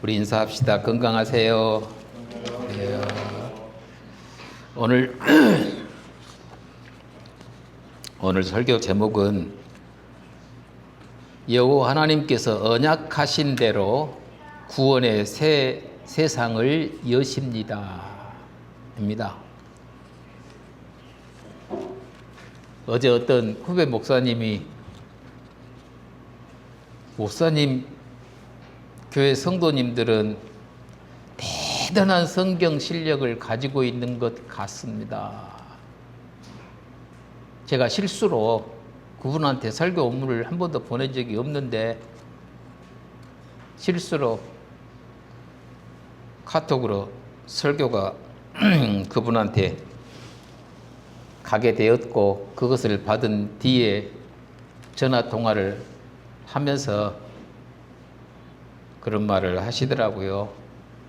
우리 인사합시다. 건강하세요. 네. 오늘 설교 제목은 여호와 하나님께서 언약하신 대로 구원의 새 세상을 여십니다. 입니다. 어제 어떤 후배 목사님 교회 성도님들은 대단한 성경 실력을 가지고 있는 것 같습니다. 제가 실수로 그분한테 설교 업무를 한 번도 보낸 적이 없는데 실수로 카톡으로 설교가 그분한테 가게 되었고 그것을 받은 뒤에 전화 통화를 하면서 그런 말을 하시더라고요.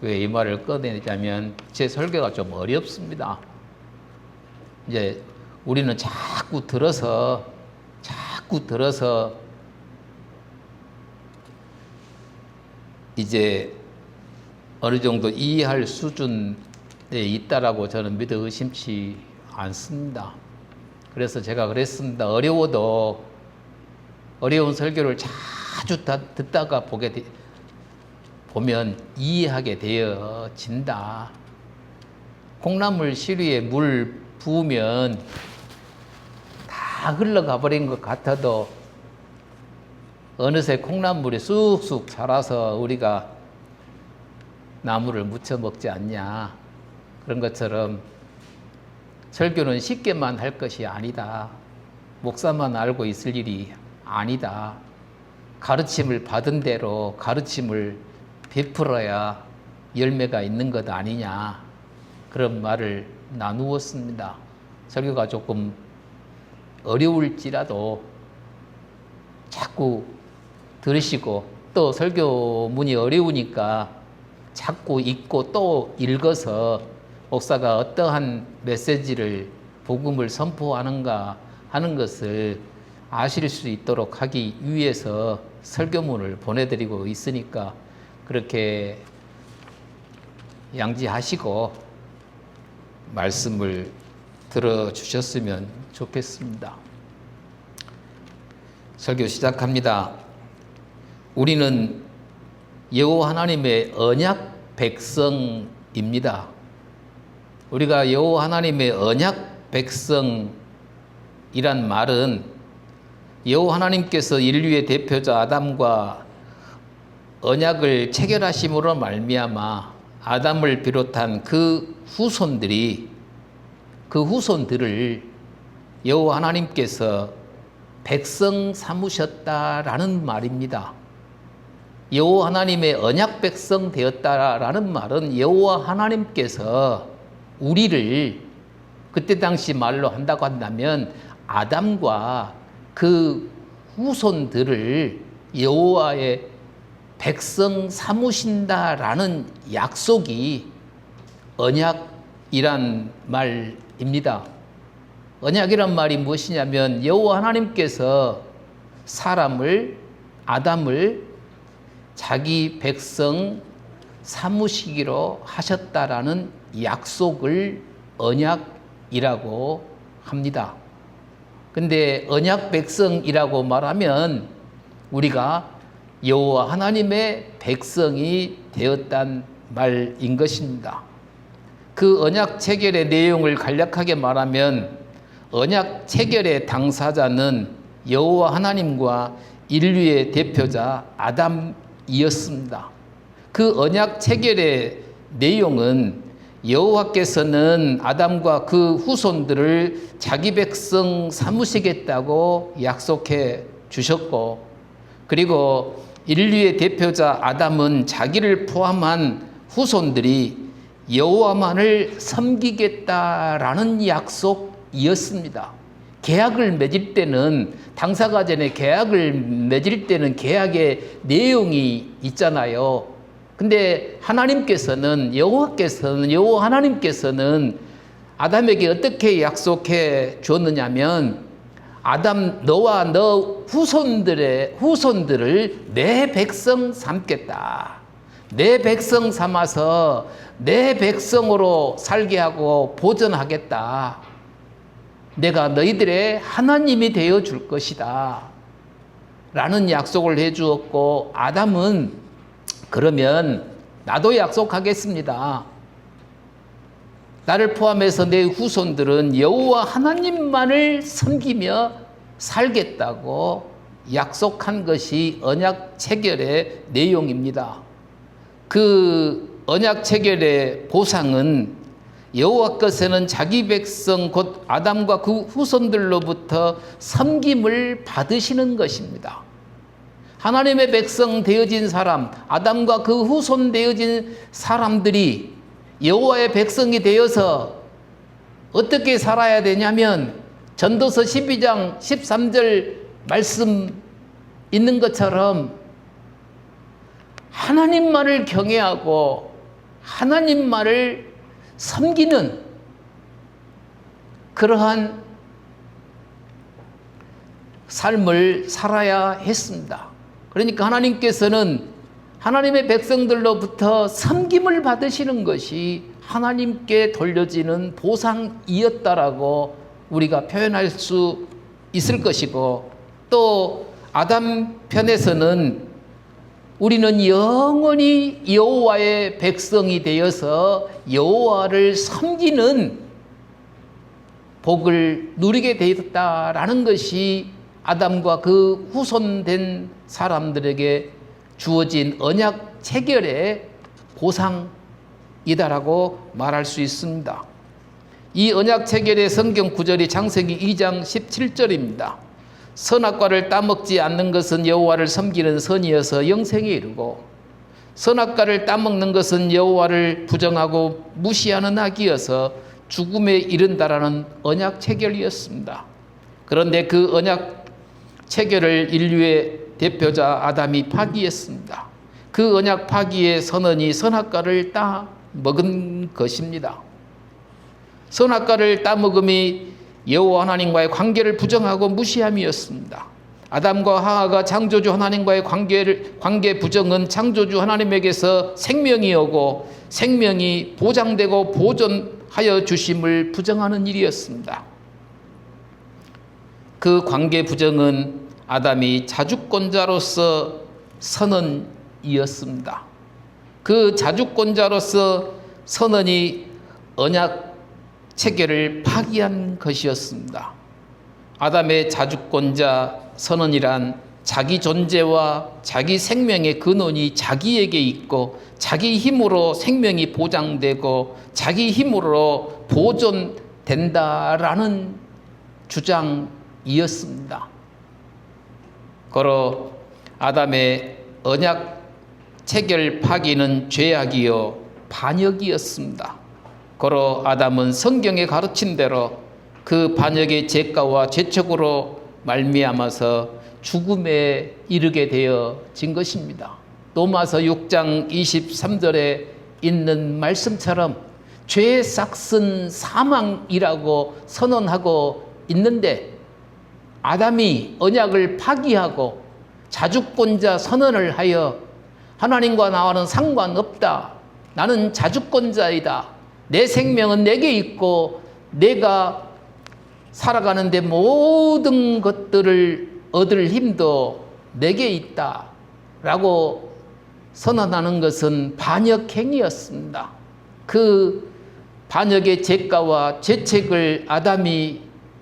왜 이 말을 꺼내자면 제 설교가 좀 어렵습니다. 이제 우리는 자꾸 들어서 이제 어느 정도 이해할 수준에 있다라고 저는 믿어 의심치 않습니다. 그래서 제가 그랬습니다. 어려워도 어려운 설교를 자주 듣다가 보면 이해하게 되어진다. 콩나물 시루에 물 부으면 다 흘러가 버린 것 같아도 어느새 콩나물이 쑥쑥 자라서 우리가 나무를 무쳐 먹지 않냐. 그런 것처럼 설교는 쉽게만 할 것이 아니다. 목사만 알고 있을 일이 아니다. 가르침을 받은 대로 가르침을 베풀어야 열매가 있는 것 아니냐. 그런 말을 나누었습니다. 설교가 조금 어려울지라도 자꾸 들으시고 또 설교문이 어려우니까 자꾸 읽고 또 읽어서 목사가 어떠한 메시지를 복음을 선포하는가 하는 것을 아실 수 있도록 하기 위해서 설교문을 보내드리고 있으니까 그렇게 양지하시고 말씀을 들어주셨으면 좋겠습니다. 설교 시작합니다. 우리는 여호와 하나님의 언약 백성입니다. 우리가 여호와 하나님의 언약 백성이란 말은 여호와 하나님께서 인류의 대표자 아담과 언약을 체결하심으로 말미암아 아담을 비롯한 그 후손들을 여호와 하나님께서 백성 삼으셨다라는 말입니다. 여호와 하나님의 언약 백성 되었다라는 말은 여호와 하나님께서 우리를 그때 당시 말로 한다고 한다면 아담과 그 후손들을 여호와의 백성 삼으신다라는 약속이 언약이란 말입니다. 언약이란 말이 무엇이냐면 여호와 하나님께서 아담을 자기 백성 삼으시기로 하셨다라는 약속을 언약이라고 합니다. 근데 언약 백성이라고 말하면 우리가 여호와 하나님의 백성이 되었단 말인 것입니다. 그 언약 체결의 내용을 간략하게 말하면 언약 체결의 당사자는 여호와 하나님과 인류의 대표자 아담이었습니다. 그 언약 체결의 내용은 여호와께서는 아담과 그 후손들을 자기 백성 삼으시겠다고 약속해 주셨고 그리고 인류의 대표자 아담은 자기를 포함한 후손들이 여호와만을 섬기겠다라는 약속이었습니다. 계약을 맺을 때는 당사가 전에 계약을 맺을 때는 계약의 내용이 있잖아요. 근데 여호와 하나님께서는 아담에게 어떻게 약속해 주었느냐면 아담 너와 너 후손들을 내 백성 삼겠다. 내 백성 삼아서 내 백성으로 살게 하고 보존하겠다. 내가 너희들의 하나님이 되어 줄 것이다. 라는 약속을 해 주었고, 아담은 그러면 나도 약속하겠습니다. 나를 포함해서 내 후손들은 여호와 하나님만을 섬기며 살겠다고 약속한 것이 언약 체결의 내용입니다. 그 언약 체결의 보상은 여호와께서는 자기 백성 곧 아담과 그 후손들로부터 섬김을 받으시는 것입니다. 하나님의 백성 되어진 사람, 아담과 그 후손 되어진 사람들이 여호와의 백성이 되어서 어떻게 살아야 되냐면 전도서 12장 13절 말씀 있는 것처럼 하나님만을 경외하고 하나님만을 섬기는 그러한 삶을 살아야 했습니다. 그러니까 하나님께서는 하나님의 백성들로부터 섬김을 받으시는 것이 하나님께 돌려지는 보상이었다라고 우리가 표현할 수 있을 것이고, 또 아담 편에서는 우리는 영원히 여호와의 백성이 되어서 여호와를 섬기는 복을 누리게 되었다라는 것이 아담과 그 후손된 사람들에게 주어진 언약 체결의 보상이다라고 말할 수 있습니다. 이 언약 체결의 성경 구절이 창세기 2장 17절입니다. 선악과를 따먹지 않는 것은 여호와를 섬기는 선이어서 영생에 이르고 선악과를 따먹는 것은 여호와를 부정하고 무시하는 악이어서 죽음에 이른다라는 언약 체결이었습니다. 그런데 그 언약 체결을 인류의 대표자 아담이 파기했습니다. 그 언약 파기의 선언이 선악과를 따먹은 것입니다. 선악과를 따먹음이 여호와 하나님과의 관계를 부정하고 무시함이었습니다. 아담과 하와가 창조주 하나님과의 관계 부정은 창조주 하나님에게서 생명이 오고 생명이 보장되고 보존하여 주심을 부정하는 일이었습니다. 그 관계 부정은 아담이 자주권자로서 선언이었습니다. 그 자주권자로서 선언이 언약 체결을 파기한 것이었습니다. 아담의 자주권자 선언이란 자기 존재와 자기 생명의 근원이 자기에게 있고 자기 힘으로 생명이 보장되고 자기 힘으로 보존된다라는 주장이었습니다. 고로 아담의 언약 체결 파기는 죄악이요 반역이었습니다. 고로 아담은 성경에 가르친 대로 그 반역의 죄가와 죄책으로 말미암아서 죽음에 이르게 되어진 것입니다. 로마서 6장 23절에 있는 말씀처럼 죄의 삭은 사망이라고 선언하고 있는데, 아담이 언약을 파기하고 자주권자 선언을 하여 하나님과 나와는 상관없다, 나는 자주권자이다, 내 생명은 내게 있고 내가 살아가는데 모든 것들을 얻을 힘도 내게 있다 라고 선언하는 것은 반역행위였습니다. 그 반역의 죄가와 죄책을 아담이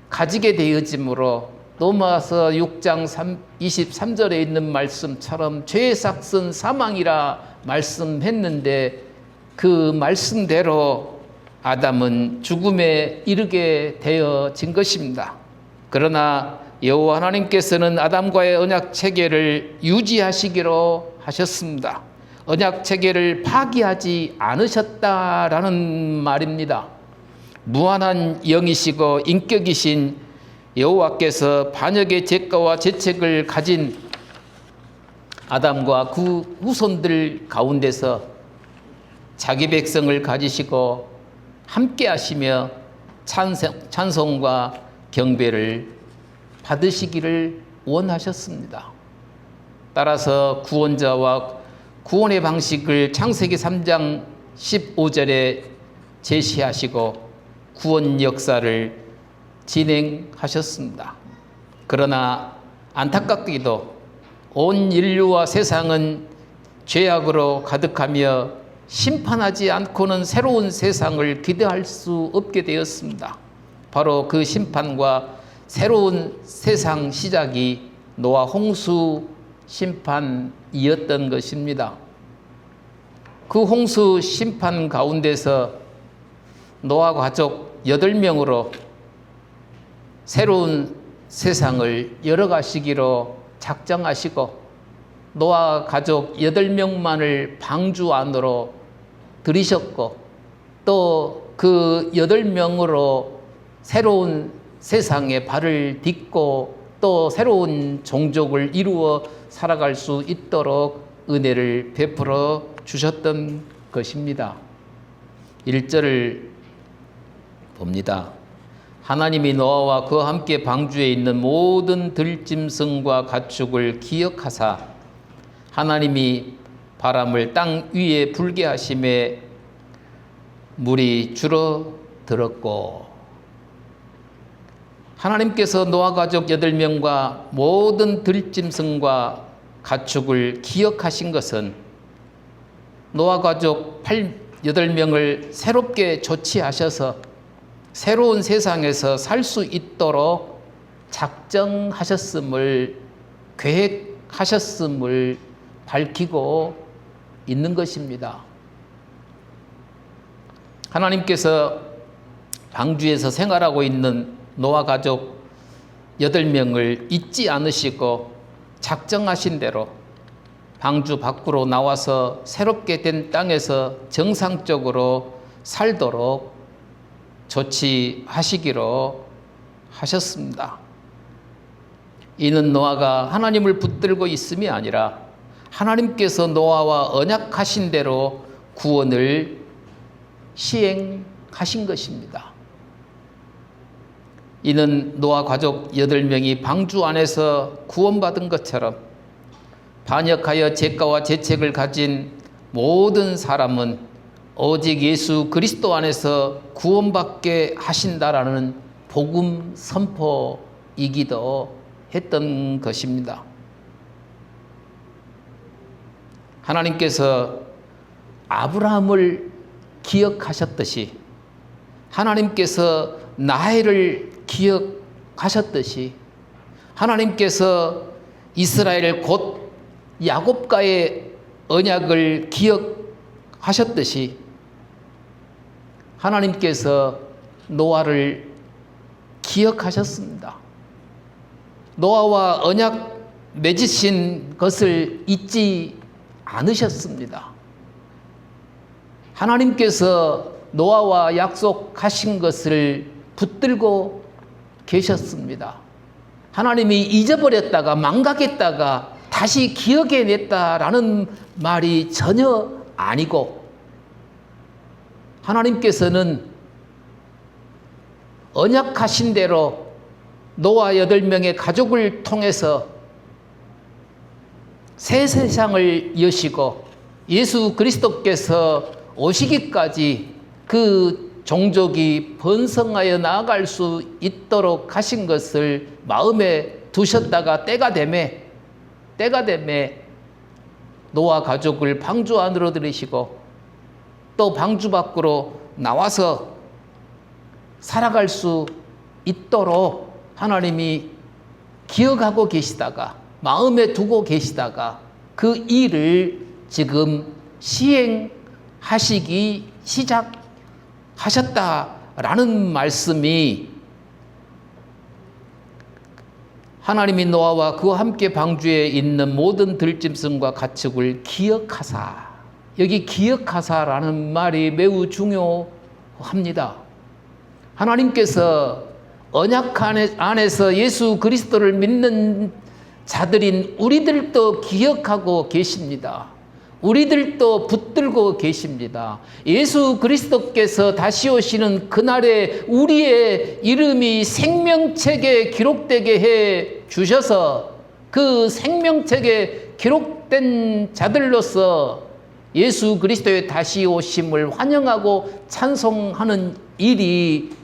가지게 되어지므로 로마서 6장 23절에 있는 말씀처럼 죄의 삭은 사망이라 말씀했는데, 그 말씀대로 아담은 죽음에 이르게 되어진 것입니다. 그러나 여호와 하나님께서는 아담과의 언약 체계를 유지하시기로 하셨습니다. 언약 체계를 파기하지 않으셨다라는 말입니다. 무한한 영이시고 인격이신 여호와께서 반역의 죄가와 죄책을 가진 아담과 그 후손들 가운데서 자기 백성을 가지시고 함께 하시며 찬송과 경배를 받으시기를 원하셨습니다. 따라서 구원자와 구원의 방식을 창세기 3장 15절에 제시하시고 구원 역사를 진행하셨습니다. 그러나 안타깝게도 온 인류와 세상은 죄악으로 가득하며 심판하지 않고는 새로운 세상을 기대할 수 없게 되었습니다. 바로 그 심판과 새로운 세상 시작이 노아 홍수 심판이었던 것입니다. 그 홍수 심판 가운데서 노아 가족 8명으로 새로운 세상을 열어가시기로 작정하시고 노아 가족 8명만을 방주 안으로 들이셨고 또 그 8명으로 새로운 세상에 발을 딛고 또 새로운 종족을 이루어 살아갈 수 있도록 은혜를 베풀어 주셨던 것입니다. 1절을 봅니다. 하나님이 노아와 그와 함께 방주에 있는 모든 들짐승과 가축을 기억하사 하나님이 바람을 땅 위에 불게 하심에 물이 줄어들었고, 하나님께서 노아 가족 8명과 모든 들짐승과 가축을 기억하신 것은 노아 가족 8명을 새롭게 조치하셔서 새로운 세상에서 살 수 있도록 작정하셨음을, 계획하셨음을 밝히고 있는 것입니다. 하나님께서 방주에서 생활하고 있는 노아 가족 8명을 잊지 않으시고 작정하신 대로 방주 밖으로 나와서 새롭게 된 땅에서 정상적으로 살도록 조치하시기로 하셨습니다. 이는 노아가 하나님을 붙들고 있음이 아니라 하나님께서 노아와 언약하신 대로 구원을 시행하신 것입니다. 이는 노아 가족 8명이 방주 안에서 구원받은 것처럼 반역하여 죄가와 죄책을 가진 모든 사람은 오직 예수 그리스도 안에서 구원받게 하신다라는 복음 선포이기도 했던 것입니다. 하나님께서 아브라함을 기억하셨듯이, 하나님께서 나혜를 기억하셨듯이, 하나님께서 이스라엘 곧 야곱과의 언약을 기억하셨듯이 하나님께서 노아를 기억하셨습니다. 노아와 언약 맺으신 것을 잊지 않으셨습니다. 하나님께서 노아와 약속하신 것을 붙들고 계셨습니다. 하나님이 잊어버렸다가 망각했다가 다시 기억해냈다라는 말이 전혀 아니고, 하나님께서는 언약하신 대로 노아 8명의 가족을 통해서 새 세상을 여시고 예수 그리스도께서 오시기까지 그 종족이 번성하여 나아갈 수 있도록 하신 것을 마음에 두셨다가 때가 되매 노아 가족을 방주 안으로 들이시고 또 방주 밖으로 나와서 살아갈 수 있도록 하나님이 기억하고 계시다가, 마음에 두고 계시다가 그 일을 지금 시행하시기 시작하셨다라는 말씀이, 하나님이 노아와 그와 함께 방주에 있는 모든 들짐승과 가축을 기억하사, 여기 기억하사라는 말이 매우 중요합니다. 하나님께서 언약 안에서 예수 그리스도를 믿는 자들인 우리들도 기억하고 계십니다. 우리들도 붙들고 계십니다. 예수 그리스도께서 다시 오시는 그날에 우리의 이름이 생명책에 기록되게 해 주셔서 그 생명책에 기록된 속된 자들로서 예수 그리스도의 다시 오심을 환영하고 찬송하는 일이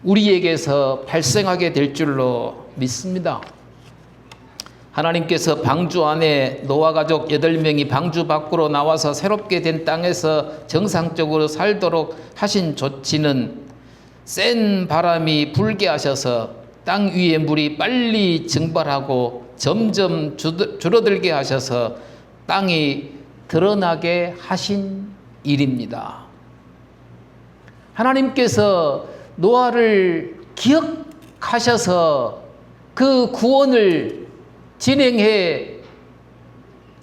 우리에게서 발생하게 될 줄로 믿습니다. 하나님께서 방주 안에 노아 가족 8명이 방주 밖으로 나와서 새롭게 된 땅에서 정상적으로 살도록 하신 조치는 센 바람이 불게 하셔서 땅 위의 물이 빨리 증발하고 점점 줄어들게 하셔서 땅이 드러나게 하신 일입니다. 하나님께서 노아를 기억하셔서 그 구원을 진행해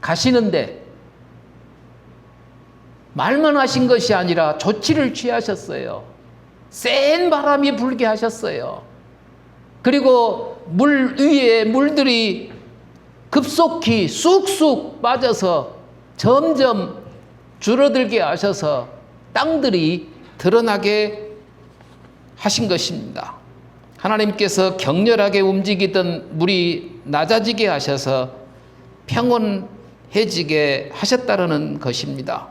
가시는데 말만 하신 것이 아니라 조치를 취하셨어요. 센 바람이 불게 하셨어요. 그리고 물 위에 물들이 급속히 쑥쑥 빠져서 점점 줄어들게 하셔서 땅들이 드러나게 하신 것입니다. 하나님께서 격렬하게 움직이던 물이 낮아지게 하셔서 평온해지게 하셨다는 것입니다.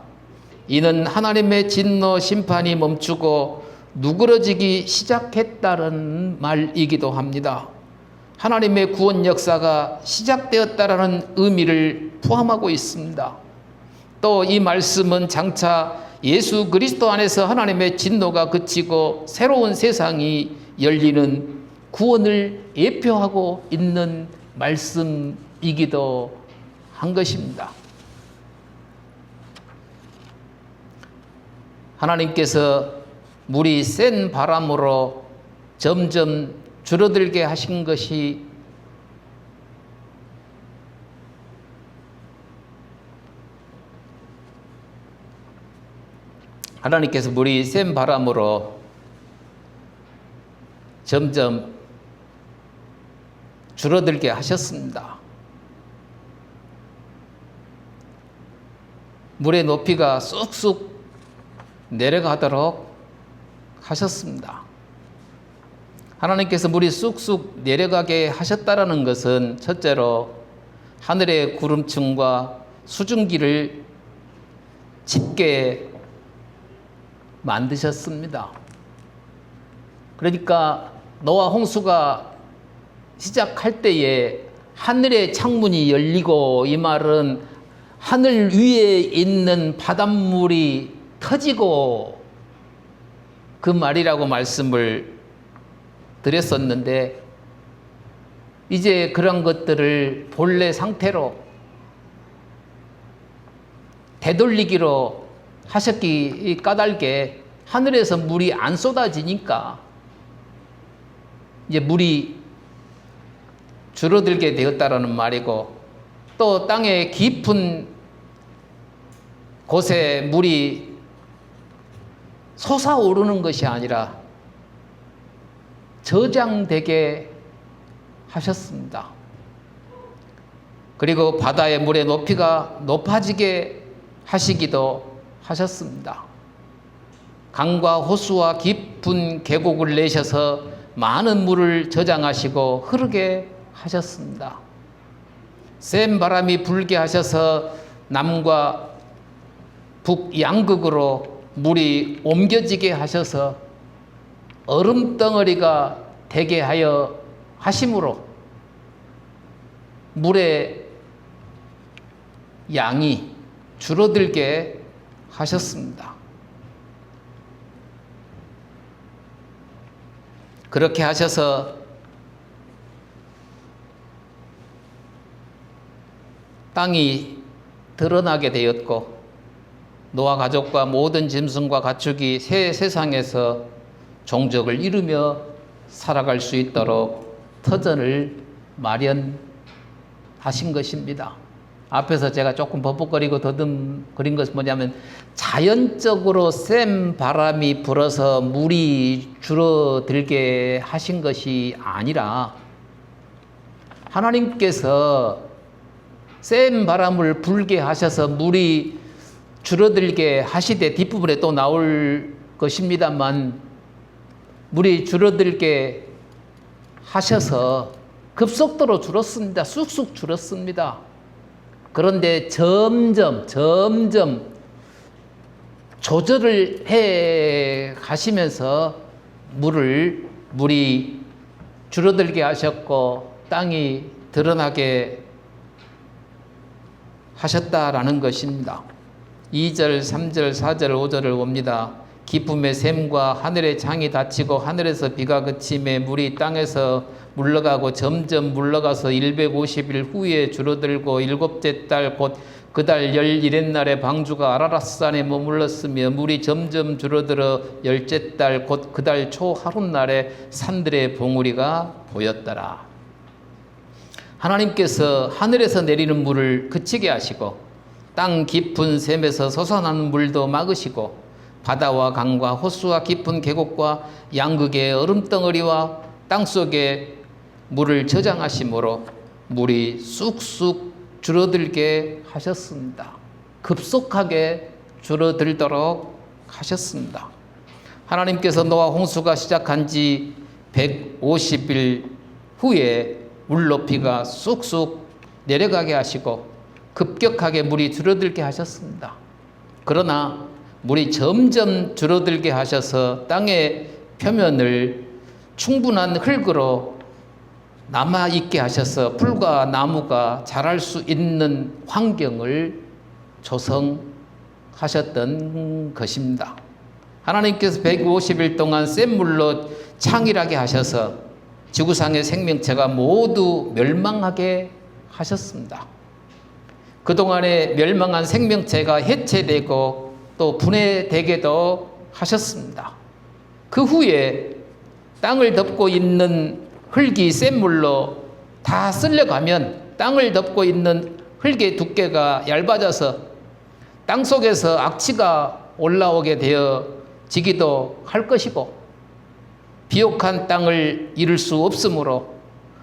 이는 하나님의 진노 심판이 멈추고 누그러지기 시작했다는 말이기도 합니다. 하나님의 구원 역사가 시작되었다라는 의미를 포함하고 있습니다. 또 이 말씀은 장차 예수 그리스도 안에서 하나님의 진노가 그치고 새로운 세상이 열리는 구원을 예표하고 있는 말씀이기도 한 것입니다. 하나님께서 물이 센 바람으로 점점 줄어들게 하신 것이 하나님께서 물이 센 바람으로 점점 줄어들게 하셨습니다. 물의 높이가 쑥쑥 내려가도록 하셨습니다. 하나님께서 물이 쑥쑥 내려가게 하셨다라는 것은 첫째로 하늘의 구름층과 수증기를 짙게 만드셨습니다. 그러니까 노아 홍수가 시작할 때에 하늘의 창문이 열리고, 이 말은 하늘 위에 있는 바닷물이 터지고 그 말이라고 말씀을 드렸었는데, 이제 그런 것들을 본래 상태로 되돌리기로 하셨기 까닭에 하늘에서 물이 안 쏟아지니까 이제 물이 줄어들게 되었다라는 말이고, 또 땅의 깊은 곳에 물이 솟아오르는 것이 아니라 저장되게 하셨습니다. 그리고 바다의 물의 높이가 높아지게 하시기도 하셨습니다. 강과 호수와 깊은 계곡을 내셔서 많은 물을 저장하시고 흐르게 하셨습니다. 센 바람이 불게 하셔서 남과 북 양극으로 물이 옮겨지게 하셔서 얼음 덩어리가 되게 하여 하심으로 물의 양이 줄어들게 하셨습니다. 그렇게 하셔서 땅이 드러나게 되었고, 노아 가족과 모든 짐승과 가축이 새 세상에서 종족을 이루며 살아갈 수 있도록 터전을 마련하신 것입니다. 앞에서 제가 조금 버벅거리고 더듬거린 것은 뭐냐면, 자연적으로 센 바람이 불어서 물이 줄어들게 하신 것이 아니라 하나님께서 센 바람을 불게 하셔서 물이 줄어들게 하시되, 뒷부분에 또 나올 것입니다만, 물이 줄어들게 하셔서 급속도로 줄었습니다. 쑥쑥 줄었습니다. 그런데 점점 조절을 해 가시면서 물이 줄어들게 하셨고 땅이 드러나게 하셨다라는 것입니다. 2절, 3절, 4절, 5절을 봅니다. 기쁨의 샘과 하늘의 창이 닫히고 하늘에서 비가 그침에 물이 땅에서 물러가고 점점 물러가서 150일 후에 줄어들고 일곱째 달 곧 그 달 11날에 방주가 아라랏산에 머물렀으며 물이 점점 줄어들어 열째 달 곧 그 달 초 하룻날에 산들의 봉우리가 보였더라. 하나님께서 하늘에서 내리는 물을 그치게 하시고 땅 깊은 샘에서 솟아나는 물도 막으시고 바다와 강과 호수와 깊은 계곡과 양극의 얼음덩어리와 땅속에 물을 저장하심으로 물이 쑥쑥 줄어들게 하셨습니다. 급속하게 줄어들도록 하셨습니다. 하나님께서 노아 홍수가 시작한 지 150일 후에 물 높이가 쑥쑥 내려가게 하시고 급격하게 물이 줄어들게 하셨습니다. 그러나 물이 점점 줄어들게 하셔서 땅의 표면을 충분한 흙으로 남아있게 하셔서 풀과 나무가 자랄 수 있는 환경을 조성하셨던 것입니다. 하나님께서 150일 동안 센 물로 창일하게 하셔서 지구상의 생명체가 모두 멸망하게 하셨습니다. 그동안에 멸망한 생명체가 해체되고 또 분해되게도 하셨습니다. 그 후에 땅을 덮고 있는 흙이 센 물로 다 쓸려가면 땅을 덮고 있는 흙의 두께가 얇아져서 땅 속에서 악취가 올라오게 되어지기도 할 것이고 비옥한 땅을 이룰 수 없으므로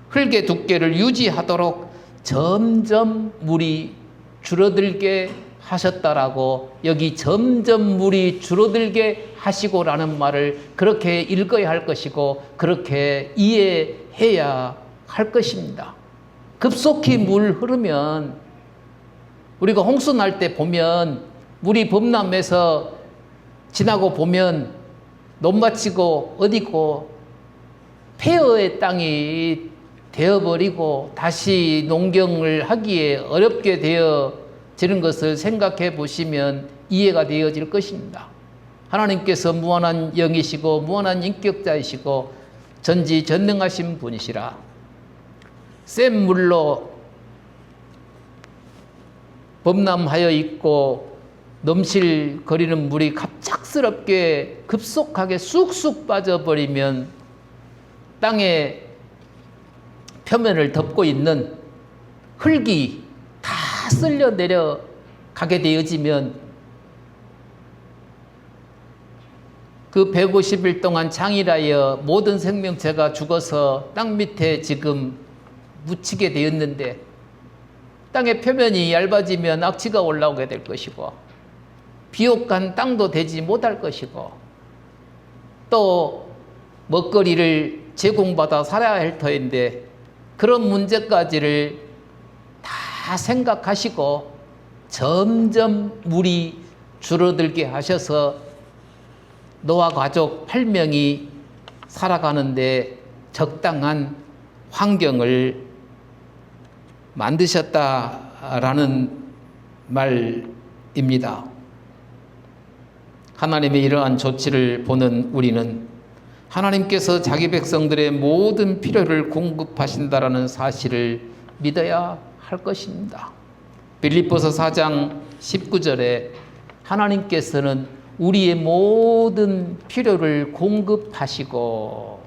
흙의 두께를 유지하도록 점점 물이 줄어들게 하셨다라고 여기 점점 물이 줄어들게 하시고라는 말을 그렇게 읽어야 할 것이고 그렇게 이해해야 할 것입니다. 급속히 물 흐르면 우리가 홍수 날 때 보면 물이 범람해서 지나고 보면 논밭이고 어디고 폐허의 땅이 되어버리고 다시 농경을 하기에 어렵게 되어지는 것을 생각해 보시면 이해가 되어질 것입니다. 하나님께서 무한한 영이시고 무한한 인격자이시고 전지전능하신 분이시라 센 물로 범람하여 있고 넘실거리는 물이 갑작스럽게 급속하게 쑥쑥 빠져버리면 땅의 표면을 덮고 있는 흙이 다 쓸려 내려가게 되어지면 그 150일 동안 창일하여 모든 생명체가 죽어서 땅 밑에 지금 묻히게 되었는데 땅의 표면이 얇아지면 악취가 올라오게 될 것이고 비옥한 땅도 되지 못할 것이고 또 먹거리를 제공받아 살아야 할 터인데 그런 문제까지를 다 생각하시고 점점 물이 줄어들게 하셔서 노아 가족 8명이 살아가는데 적당한 환경을 만드셨다라는 말입니다. 하나님의 이러한 조치를 보는 우리는 하나님께서 자기 백성들의 모든 필요를 공급하신다라는 사실을 믿어야 할 것입니다. 빌립보서 4장 19절에 하나님께서는 우리의 모든 필요를 공급하시고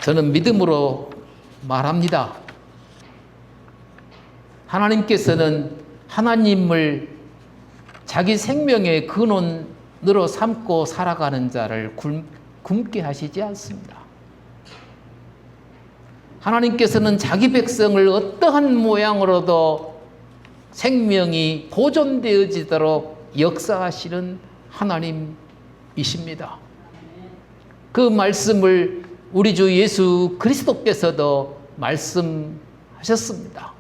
저는 믿음으로 말합니다. 하나님께서는 하나님을 자기 생명의 근원으로 삼고 살아가는 자를 굶게 하시지 않습니다. 하나님께서는 자기 백성을 어떠한 모양으로도 생명이 보존되어지도록 역사하시는 하나님이십니다. 그 말씀을 우리 주 예수 그리스도께서도 말씀하셨습니다.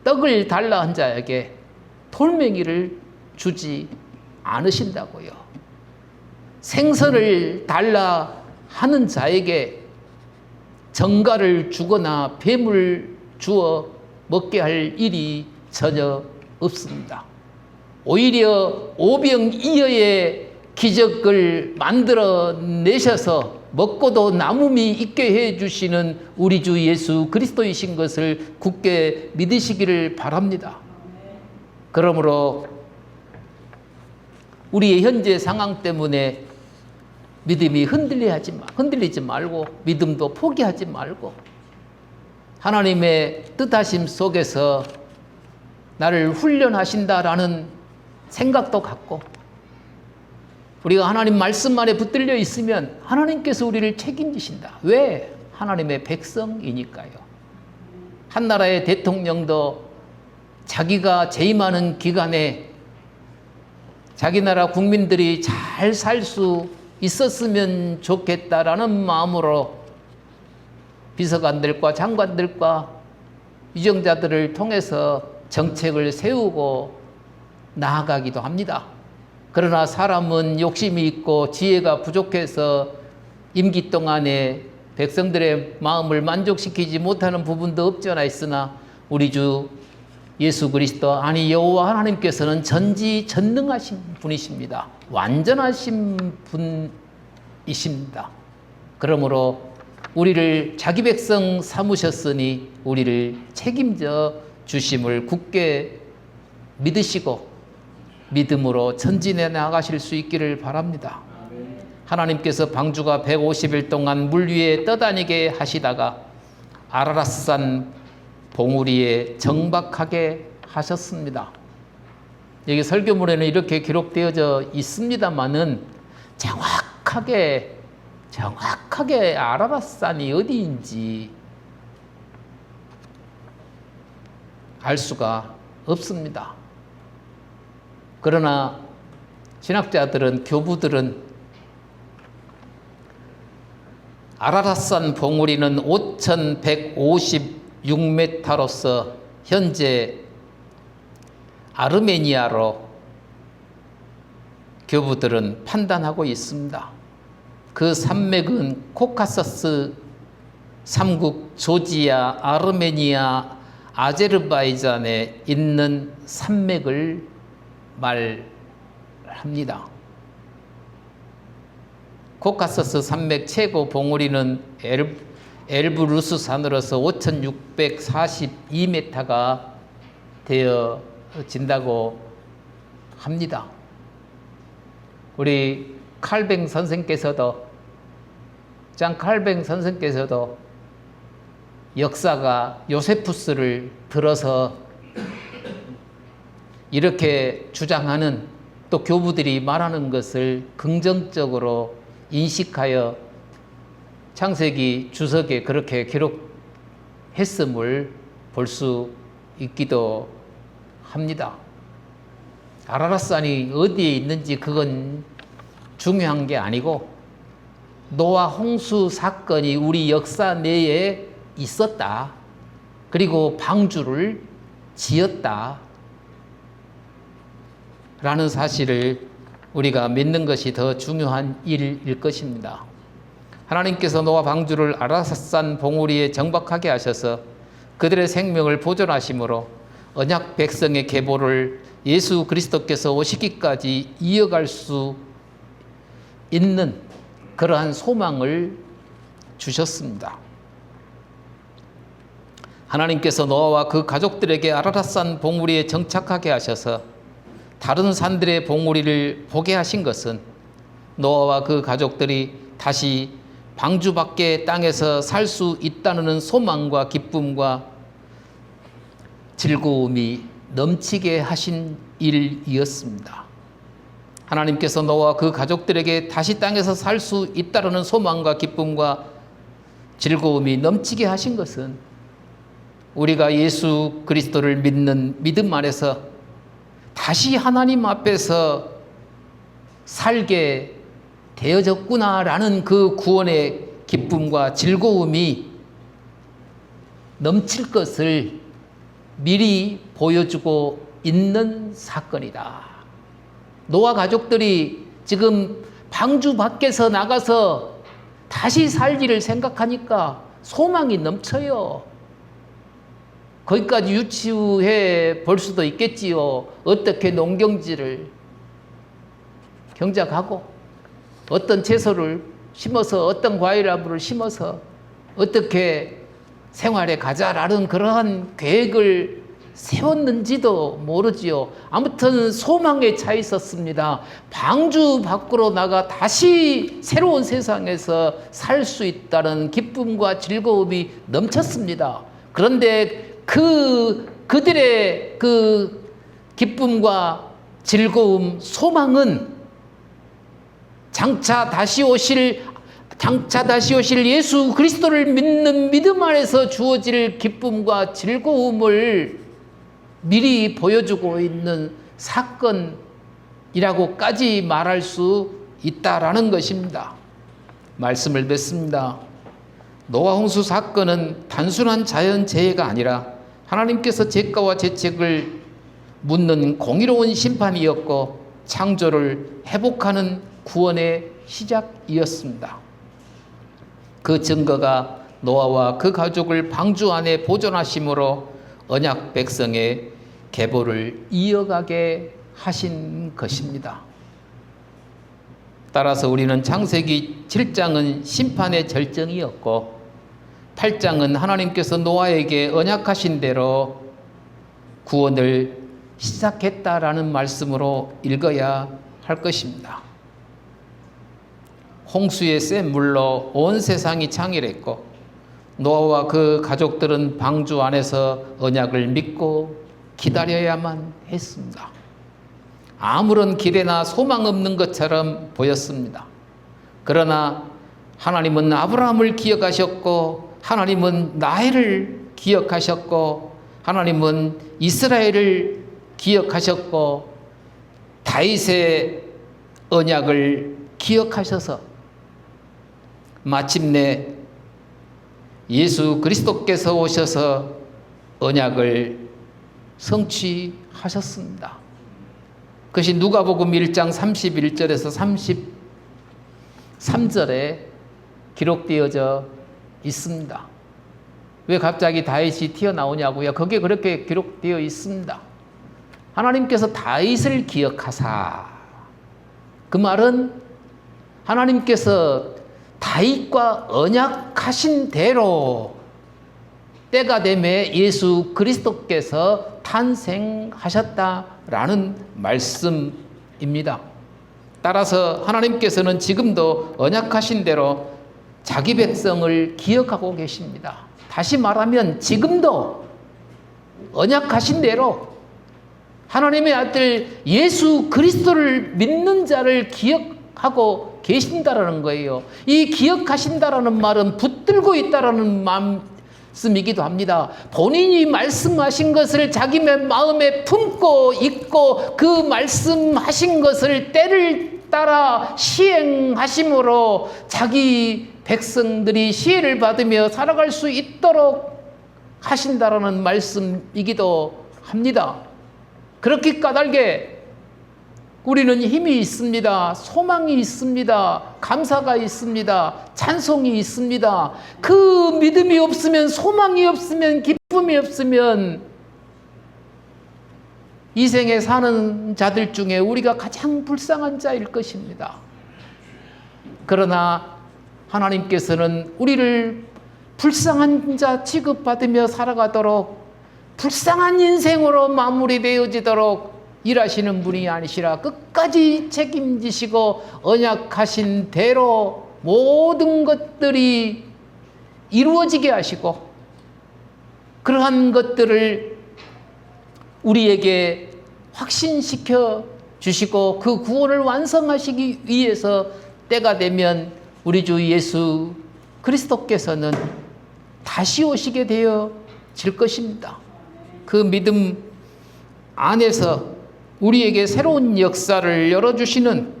떡을 달라 한 자에게 돌멩이를 주지 않으신다고요. 생선을 달라 하는 자에게 정갈을 주거나 뱀을 주어 먹게 할 일이 전혀 없습니다. 오히려 오병이어의 기적을 만들어내셔서 먹고도 남음이 있게 해주시는 우리 주 예수 그리스도이신 것을 굳게 믿으시기를 바랍니다. 그러므로 우리의 현재 상황 때문에 믿음이 흔들리지 말고 믿음도 포기하지 말고 하나님의 뜻하심 속에서 나를 훈련하신다라는 생각도 갖고 우리가 하나님 말씀 안에 붙들려 있으면 하나님께서 우리를 책임지신다. 왜? 하나님의 백성이니까요. 한 나라의 대통령도 자기가 재임하는 기간에 자기 나라 국민들이 잘 살 수 있었으면 좋겠다라는 마음으로 비서관들과 장관들과 위정자들을 통해서 정책을 세우고 나아가기도 합니다. 그러나 사람은 욕심이 있고 지혜가 부족해서 임기 동안에 백성들의 마음을 만족시키지 못하는 부분도 없지 않아 있으나 우리 주 예수 그리스도 아니 여호와 하나님께서는 전지전능하신 분이십니다. 완전하신 분이십니다. 그러므로 우리를 자기 백성 삼으셨으니 우리를 책임져 주심을 굳게 믿으시고 믿음으로 전진해 나가실 수 있기를 바랍니다. 하나님께서 방주가 150일 동안 물 위에 떠다니게 하시다가 아라랏산 봉우리에 정박하게 하셨습니다. 여기 설교문에는 이렇게 기록되어져 있습니다만은 정확하게 아라랏산이 어디인지 알 수가 없습니다. 그러나 신학자들은, 교부들은 아라랏산 봉우리는 5,156m로서 현재 아르메니아로 교부들은 판단하고 있습니다. 그 산맥은 코카서스 3국 조지아, 아르메니아, 아제르바이잔에 있는 산맥을 말합니다. 코카서스 산맥 최고 봉우리는 엘브루스 산으로서 5,642m가 되어진다고 합니다. 우리 칼뱅 선생께서도 장 칼뱅 선생께서도 역사가 요세푸스를 들어서 이렇게 주장하는 또 교부들이 말하는 것을 긍정적으로 인식하여 창세기 주석에 그렇게 기록했음을 볼 수 있기도 합니다. 아라랏산이 어디에 있는지 그건 중요한 게 아니고 노아 홍수 사건이 우리 역사 내에 있었다. 그리고 방주를 지었다. 라는 사실을 우리가 믿는 것이 더 중요한 일일 것입니다. 하나님께서 노아 방주를 아라삿산 봉우리에 정박하게 하셔서 그들의 생명을 보존하심으로 언약 백성의 계보를 예수 그리스도께서 오시기까지 이어갈 수 있는 그러한 소망을 주셨습니다. 하나님께서 노아와 그 가족들에게 아라랏산 봉우리에 정착하게 하셔서 다른 산들의 봉우리를 보게 하신 것은 노아와 그 가족들이 다시 방주 밖의 땅에서 살 수 있다는 소망과 기쁨과 즐거움이 넘치게 하신 일이었습니다. 하나님께서 노아와 그 가족들에게 다시 땅에서 살 수 있다는 소망과 기쁨과 즐거움이 넘치게 하신 것은 우리가 예수 그리스도를 믿는 믿음 안에서 다시 하나님 앞에서 살게 되어졌구나라는 그 구원의 기쁨과 즐거움이 넘칠 것을 미리 보여주고 있는 사건이다. 노아 가족들이 지금 방주 밖에서 나가서 다시 살 일을 생각하니까 소망이 넘쳐요. 거기까지 유추해 볼 수도 있겠지요. 어떻게 농경지를 경작하고 어떤 채소를 심어서 어떤 과일나무를 심어서 어떻게 생활해 가자라는 그러한 계획을 세웠는지도 모르지요. 아무튼 소망에 차 있었습니다. 방주 밖으로 나가 다시 새로운 세상에서 살 수 있다는 기쁨과 즐거움이 넘쳤습니다. 그런데 그들의 그 기쁨과 즐거움, 소망은 장차 다시 오실 예수 그리스도를 믿는 믿음 안에서 주어질 기쁨과 즐거움을 미리 보여주고 있는 사건이라고까지 말할 수 있다라는 것입니다. 말씀을 맺습니다. 노아 홍수 사건은 단순한 자연재해가 아니라 하나님께서 죄가와 죄책을 묻는 공의로운 심판이었고 창조를 회복하는 구원의 시작이었습니다. 그 증거가 노아와 그 가족을 방주 안에 보존하심으로 언약 백성의 계보를 이어가게 하신 것입니다. 따라서 우리는 창세기 7장은 심판의 절정이었고 8장은 하나님께서 노아에게 언약하신 대로 구원을 시작했다라는 말씀으로 읽어야 할 것입니다. 홍수의 센 물로 온 세상이 창일했고 노아와 그 가족들은 방주 안에서 언약을 믿고 기다려야만 했습니다. 아무런 기대나 소망 없는 것처럼 보였습니다. 그러나 하나님은 아브라함을 기억하셨고 하나님은 나혜를 기억하셨고 하나님은 이스라엘을 기억하셨고 다윗의 언약을 기억하셔서 마침내 예수 그리스도께서 오셔서 언약을 성취하셨습니다. 그것이 누가복음 1장 31절에서 33절에 기록되어져 있습니다. 왜 갑자기 다윗이 튀어나오냐고요? 거기에 그렇게 기록되어 있습니다. 하나님께서 다윗을 기억하사, 그 말은 하나님께서 다윗과 언약하신 대로 때가 되매 예수 그리스도께서 탄생하셨다라는 말씀입니다. 따라서 하나님께서는 지금도 언약하신 대로 자기 백성을 기억하고 계십니다. 다시 말하면 지금도 언약하신 대로 하나님의 아들 예수 그리스도를 믿는 자를 기억하고 계신다라는 거예요. 이 기억하신다라는 말은 붙들고 있다라는 말씀이기도 합니다. 본인이 말씀하신 것을 자기 마음에 품고 있고 그 말씀하신 것을 때를 따라 시행하심으로 자기 백성들이 시혜를 받으며 살아갈 수 있도록 하신다라는 말씀이기도 합니다. 그렇게 까닭에 우리는 힘이 있습니다. 소망이 있습니다. 감사가 있습니다. 찬송이 있습니다. 그 믿음이 없으면, 소망이 없으면, 기쁨이 없으면 이 생에 사는 자들 중에 우리가 가장 불쌍한 자일 것입니다. 그러나 하나님께서는 우리를 불쌍한 자 취급받으며 살아가도록, 불쌍한 인생으로 마무리되어지도록 일하시는 분이 아니시라 끝까지 책임지시고 언약하신 대로 모든 것들이 이루어지게 하시고 그러한 것들을 우리에게 확신시켜 주시고 그 구원을 완성하시기 위해서 때가 되면 우리 주 예수 그리스도께서는 다시 오시게 되어질 것입니다. 그 믿음 안에서 우리에게 새로운 역사를 열어주시는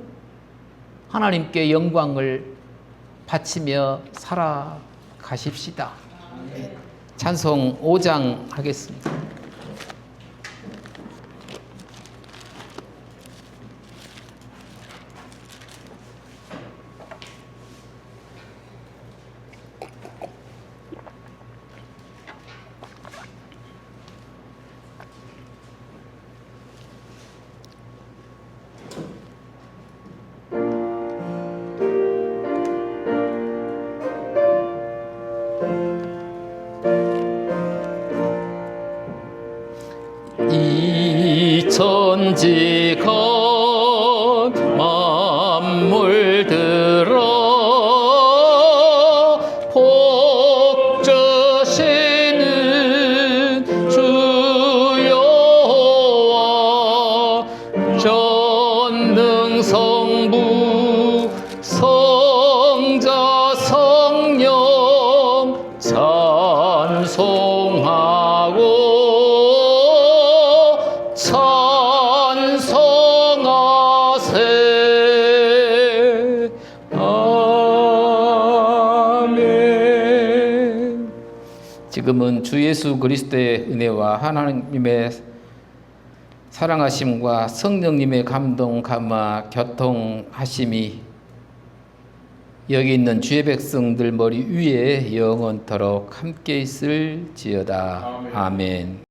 하나님께 영광을 바치며 살아가십시다. 찬송 5장 하겠습니다. 이 천지가 만물들아 복주시는 주 여호와 전능성부 성자 성령 찬송하고 찬송하세. 아멘. 지금은 주 예수 그리스도의 은혜와 하나님의 사랑하심과 성령님의 감동 감화 교통하심이 여기 있는 주의 백성들 머리 위에 영원토록 함께 있을지어다. 아멘.